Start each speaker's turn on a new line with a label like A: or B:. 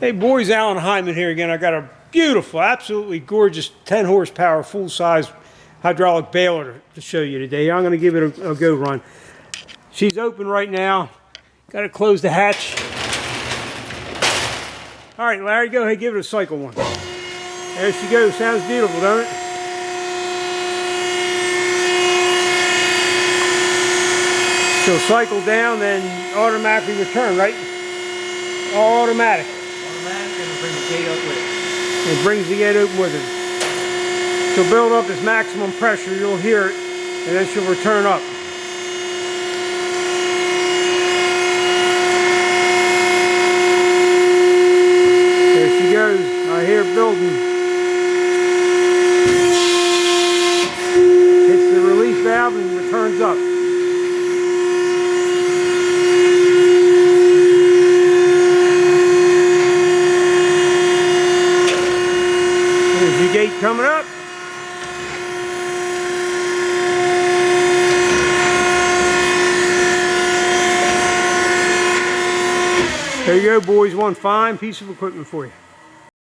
A: Hey boys, Alan Hyman here again. I got a beautiful, absolutely gorgeous 10 horsepower full-size hydraulic baler to show you today. I'm going to give it a go run. She's open right now. Got to close the hatch. All right, Larry, go ahead, give it a cycle one. There she goes. Sounds beautiful, don't it? She'll cycle down, then automatically return, right? All automatic.
B: Automatic, and it'll bring the gate up with it.
A: It brings the gate open with it. She'll build up its maximum pressure, you'll hear it, and then she'll return up. There she goes. I hear it building. Hits the release valve and returns up. There's your gate coming up. There you go, boys. One fine piece of equipment for you.